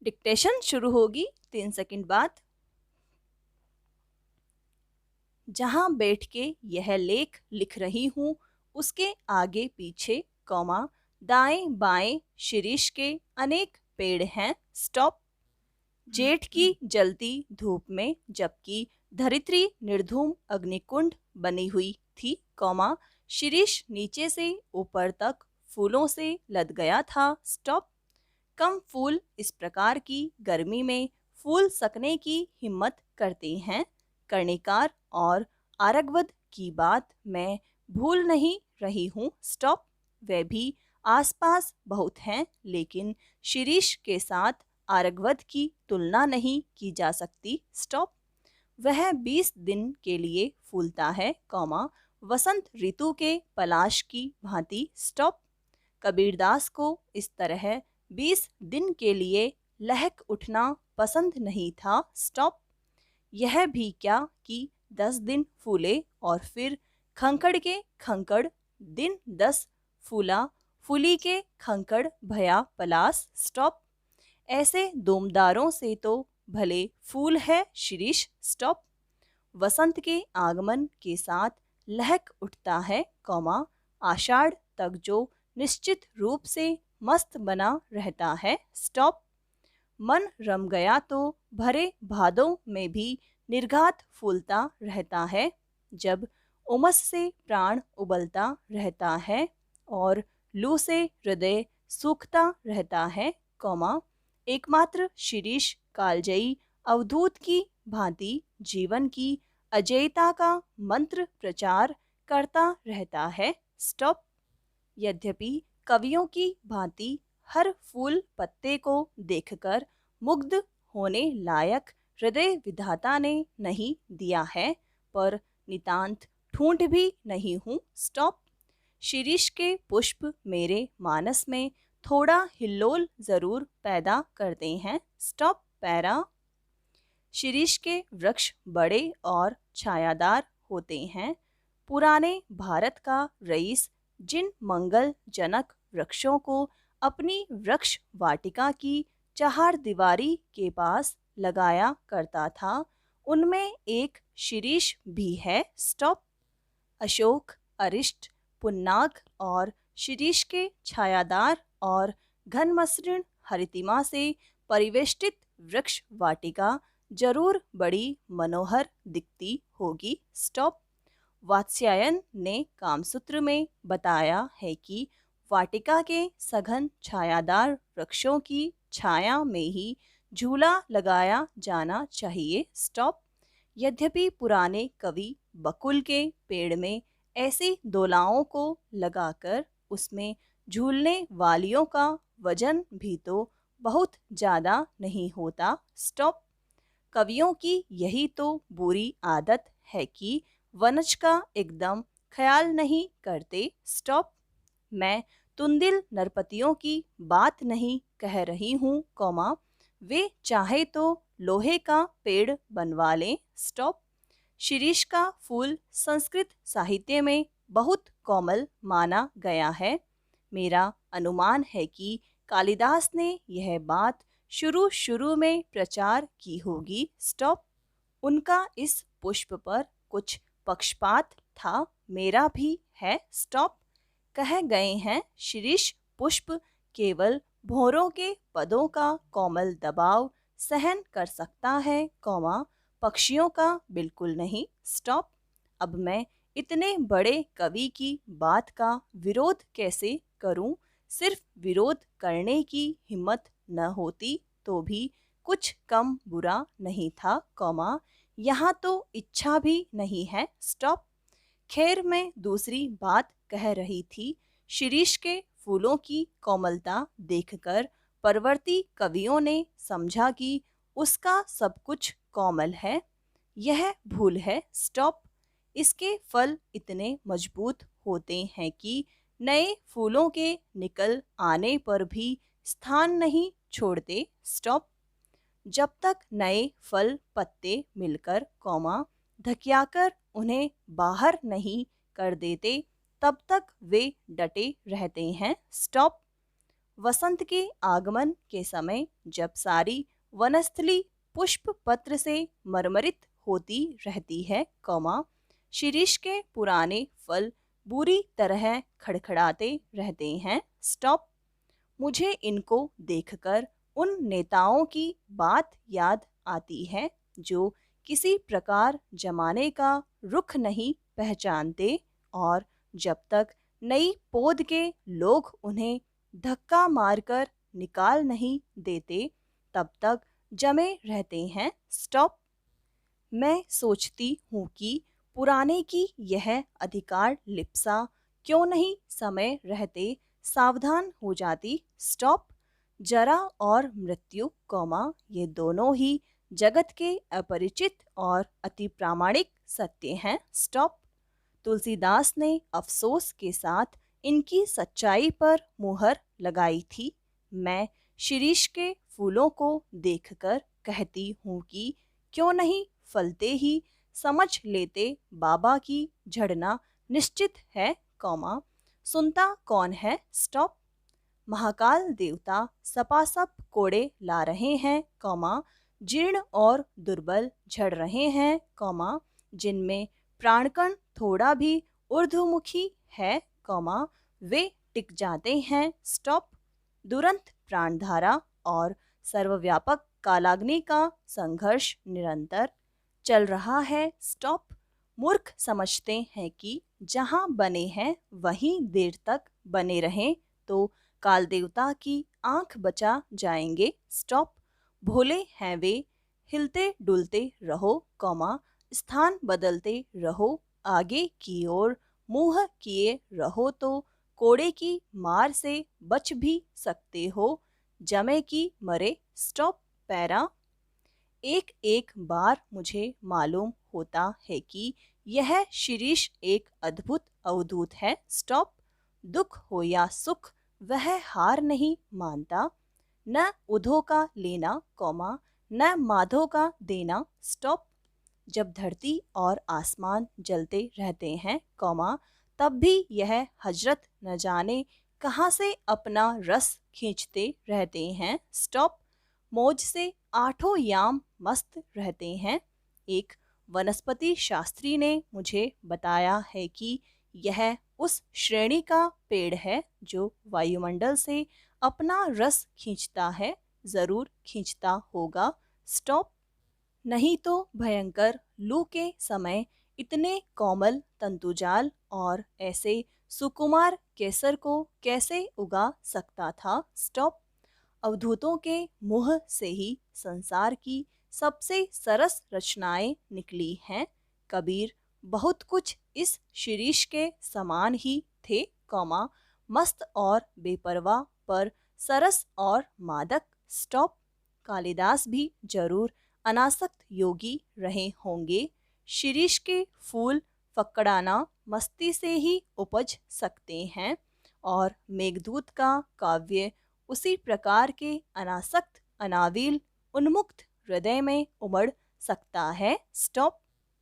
Dictation शुरू होगी 3 second बाद। जहां बैठ के यह लेख लिख रही हूँ उसके आगे पीछे कॉमा दाएं बाएं शिरीष के अनेक पेड़ हैं स्टॉप। जेठ की जलती धूप में जबकि धरित्री निर्धूम अग्निकुंड बनी हुई थी कॉमा शिरीष नीचे से ऊपर तक फूलों से लद गया था स्टॉप। कम फूल इस प्रकार की गर्मी में फूल सकने की हिम्मत करते हैं कर्णिकार और आरगवद की बात मैं भूल नहीं रही हूँ स्टॉप। वे भी आसपास बहुत हैं लेकिन शिरीष के साथ आरगवद की तुलना नहीं की जा सकती स्टॉप। वह 20 दिन के लिए फूलता है कॉमा वसंत ऋतु के पलाश की भांति स्टॉप। कबीरदास को इस तरह 20 दिन के लिए लहक उठना पसंद नहीं था स्टॉप। यह भी क्या कि 10 दिन फूले और फिर खंकड़ के खंकड़ दिन 10 फूला फूली के खंकड़ भया पलास स्टॉप। ऐसे दोमदारों से तो भले फूल है शिरीष स्टॉप। वसंत के आगमन के साथ लहक उठता है कौमा आषाढ़ तक जो निश्चित रूप से मस्त बना रहता है स्टॉप। मन रम गया तो भरे भादों में भी निर्घात फूलता रहता है जब उमस से प्राण उबलता रहता है और लू से हृदय सूखता रहता है कौमा एकमात्र शिरीष कालजयी अवधूत की भांति जीवन की अजेयता का मंत्र प्रचार करता रहता है स्टॉप। यद्यपि कवियों की भांति हर फूल पत्ते को देखकर मुग्ध होने लायक हृदय विधाता ने नहीं दिया है पर नितांत ठूंठ भी नहीं हूँ स्टॉप। शिरीष के पुष्प मेरे मानस में थोड़ा हिल्लोल जरूर पैदा करते हैं स्टॉप पैरा। शिरीष के वृक्ष बड़े और छायादार होते हैं। पुराने भारत का रईस जिन मंगल जनक वृक्षों को अपनी वृक्ष वाटिका की चार दीवारी के पास लगाया करता था उनमें एक शिरीष भी है स्टॉप। अशोक अरिष्ट पुन्नाग और शिरीष के छायादार और घनमसृण हरितिमा से परिवेष्टित वृक्ष वाटिका जरूर बड़ी मनोहर दिखती होगी स्टॉप। वात्स्यायन ने कामसूत्र में बताया है कि वाटिका के सघन छायादार वृक्षों की छाया में ही झूला लगाया जाना चाहिए स्टॉप। यद्यपि पुराने कवि बकुल के पेड़ में ऐसी दोलाओं को लगाकर उसमें झूलने वालियों का वजन भी तो बहुत ज़्यादा नहीं होता स्टॉप। कवियों की यही तो बुरी आदत है कि वनज का एकदम ख्याल नहीं करते स्टॉप। मैं तुंदिल नरपतियों की बात नहीं कह रही हूँ कौमा वे चाहे तो लोहे का पेड़ बनवा लें स्टॉप। शिरीष का फूल संस्कृत साहित्य में बहुत कोमल माना गया है। मेरा अनुमान है कि कालिदास ने यह बात शुरू में प्रचार की होगी स्टॉप। उनका इस पुष्प पर कुछ पक्षपात था मेरा भी है स्टॉप। कह गए हैं शिरीष पुष्प केवल भौरों के पदों का कोमल दबाव सहन कर सकता है कौमा पक्षियों का बिल्कुल नहीं स्टॉप। अब मैं इतने बड़े कवि की बात का विरोध कैसे करूं। सिर्फ विरोध करने की हिम्मत न होती तो भी कुछ कम बुरा नहीं था कौमा यहाँ तो इच्छा भी नहीं है स्टॉप। खैर मैं दूसरी बात कह रही थी शिरीष के फूलों की कोमलता देखकर परवर्ती कवियों ने समझा कि उसका सब कुछ कोमल है। यह भूल है स्टॉप। इसके फल इतने मजबूत होते हैं कि नए फूलों के निकल आने पर भी स्थान नहीं छोड़ते स्टॉप। जब तक नए फल पत्ते मिलकर कौमा धकियाकर उन्हें बाहर नहीं कर देते तब तक वे डटे रहते हैं स्टॉप। वसंत के आगमन के समय जब सारी वनस्थली पुष्प पत्र से मरमरित होती रहती है, शिरीष के पुराने फल बुरी तरह खड़खड़ाते रहते हैं। स्टॉप। मुझे इनको देखकर उन नेताओं की बात याद आती है जो किसी प्रकार जमाने का रुख नहीं पहचानते और जब तक नई पोद के लोग उन्हें धक्का मारकर निकाल नहीं देते तब तक जमे रहते हैं। स्टॉप। मैं सोचती हूँ कि पुराने की यह अधिकार लिप्सा क्यों नहीं समय रहते सावधान हो जाती। स्टॉप। जरा और मृत्यु, ये दोनों ही जगत के अपरिचित और अति प्रामाणिक सत्य हैं। स्टॉप। तुलसीदास ने अफसोस के साथ इनकी सच्चाई पर मुहर लगाई थी। मैं शिरीष के फूलों को देखकर कहती हूँ कि क्यों नहीं फलते ही समझ लेते बाबा की झड़ना निश्चित है, सुनता कौन है। स्टॉप। महाकाल देवता सपासप कोड़े ला रहे हैं, जीर्ण और दुर्बल झड़ रहे हैं, जिनमें प्राणकण थोड़ा भी ऊर्ध्वमुखी है, वे टिक जाते हैं। स्टॉप। दुरंत प्राणधारा और सर्वव्यापक कालाग्नि का संघर्ष निरंतर चल रहा है। स्टॉप। मूर्ख समझते हैं कि जहां बने हैं वहीं देर तक बने रहें तो काल देवता की आंख बचा जाएंगे। स्टॉप। भोले हैं वे, हिलते डुलते रहो, स्थान बदलते रहो, आगे की ओर मुंह किए रहो तो कोड़े की मार से बच भी सकते हो, जमे की मरे। स्टॉप। पैरा। एक एक बार मुझे मालूम होता है कि यह शिरीष एक अद्भुत अवधूत है। स्टॉप। दुख हो या सुख वह हार नहीं मानता, न उधो का लेना, न माधो का देना। स्टॉप। जब धरती और आसमान जलते रहते हैं, तब भी यह हजरत न जाने कहाँ से अपना रस खींचते रहते हैं। स्टॉप। मौज से आठों याम मस्त रहते हैं। एक वनस्पति शास्त्री ने मुझे बताया है कि यह उस श्रेणी का पेड़ है जो वायुमंडल से अपना रस खींचता है, जरूर खींचता होगा। स्टॉप। नहीं तो भयंकर लू के समय इतने कोमल तंतुजाल और ऐसे सुकुमार केसर को कैसे उगा सकता था। स्टॉप। अवधूतों के मुंह से ही संसार की सबसे सरस रचनाएं निकली हैं। कबीर बहुत कुछ इस शिरीष के समान ही थे, मस्त और बेपरवाह पर सरस और मादक। स्टॉप। कालिदास भी जरूर अनासक्त योगी रहे होंगे। शिरीष के फूल फक्कड़ाना मस्ती से ही उपज सकते हैं और मेघदूत का काव्य उसी प्रकार के अनासक्त अनाविल उन्मुक्त हृदय में उमड़ सकता है। स्टॉप।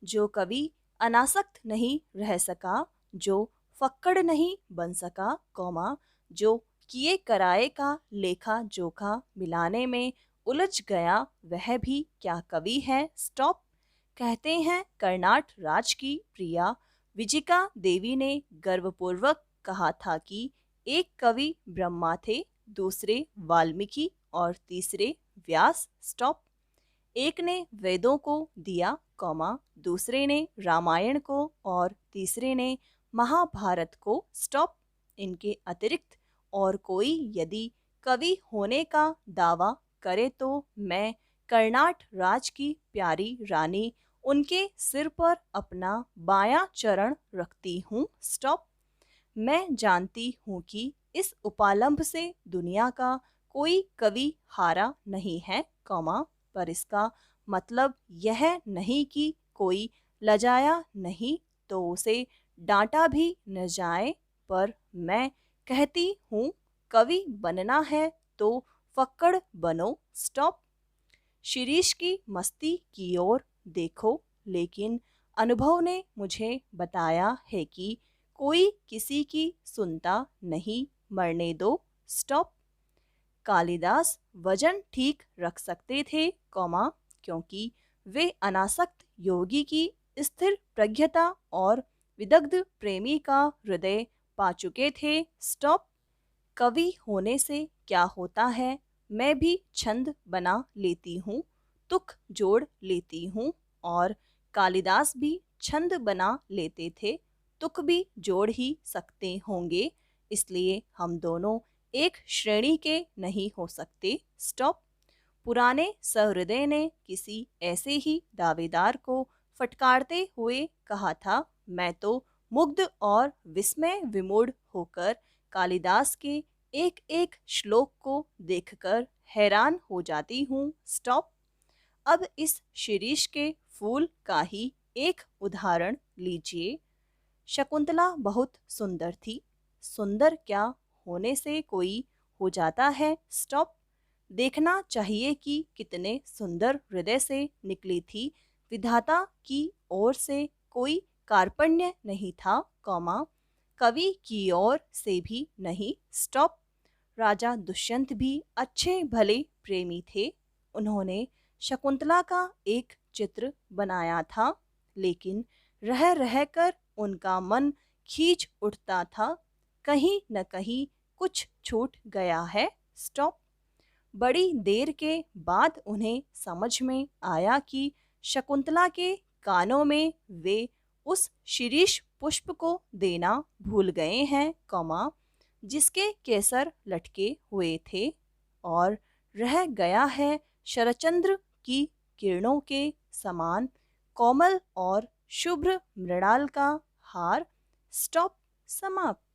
जो कवि अनासक्त नहीं रह सका, जो फक्कड़ नहीं बन सका, जो किए कराए का लेखा जोखा मिलाने में उलझ गया, वह भी क्या कवि है। स्टॉप। कहते हैं कर्नाट राज की प्रिया विजिका देवी ने गर्वपूर्वक कहा था कि एक कवि ब्रह्मा थे, दूसरे वाल्मीकि और तीसरे व्यास। स्टॉप। एक ने वेदों को दिया, दूसरे ने रामायण को और तीसरे ने महाभारत को। स्टॉप। इनके अतिरिक्त और कोई यदि कवि होने का दावा करे तो मैं कर्नाट राज की प्यारी रानी उनके सिर पर अपना बायां चरण रखती हूँ। स्टॉप। मैं जानती हूँ कि इस उपालंभ से दुनिया का कोई कवि हारा नहीं है, पर इसका मतलब यह नहीं कि कोई लजाया नहीं तो उसे डांटा भी न जाए, पर मैं कहती हूँ कवि बनना है तो फक्कड़ बनो। स्टॉप। शिरीष की मस्ती की ओर देखो, लेकिन अनुभव ने मुझे बताया है कि कोई किसी की सुनता नहीं, मरने दो। स्टॉप। कालिदास वजन ठीक रख सकते थे, क्योंकि वे अनासक्त योगी की स्थिर प्रज्ञता और विदग्ध प्रेमी का हृदय पा चुके थे। स्टॉप। कवि होने से क्या होता है? मैं भी छंद बना लेती हूँ, तुक जोड़ लेती हूँ, और कालिदास भी छंद बना लेते थे, तुक भी जोड़ ही सकते होंगे, इसलिए हम दोनों एक श्रेणी के नहीं हो सकते। स्टॉप। पुराने सहृदय ने किसी ऐसे ही दावेदार को फटकारते हुए कहा था, मैं तो मुग्ध और विस्मय विमूढ़ होकर कालिदास के एक एक श्लोक को देखकर हैरान हो जाती हूँ। स्टॉप। अब इस शिरीष के फूल का ही एक उदाहरण लीजिए। शकुंतला बहुत सुंदर थी। सुंदर क्या होने से कोई हो जाता है? स्टॉप। देखना चाहिए कि कितने सुंदर हृदय से निकली थी। विधाता की ओर से कोई कार्पण्य नहीं था, कवि की ओर से भी नहीं। स्टॉप। राजा दुष्यंत भी अच्छे भले प्रेमी थे। उन्होंने शकुंतला का एक चित्र बनाया था, लेकिन रह रहकर उनका मन खींच उठता था, कहीं न कहीं कुछ छूट गया है। स्टॉप। बड़ी देर के बाद उन्हें समझ में आया कि शकुंतला के कानों में वे उस शिरीष पुष्प को देना भूल गए हैं, जिसके केसर लटके हुए थे, और रह गया है शरचंद्र की किरणों के समान कोमल और शुभ्र मृणाल का हार। स्टॉप। समाप्त।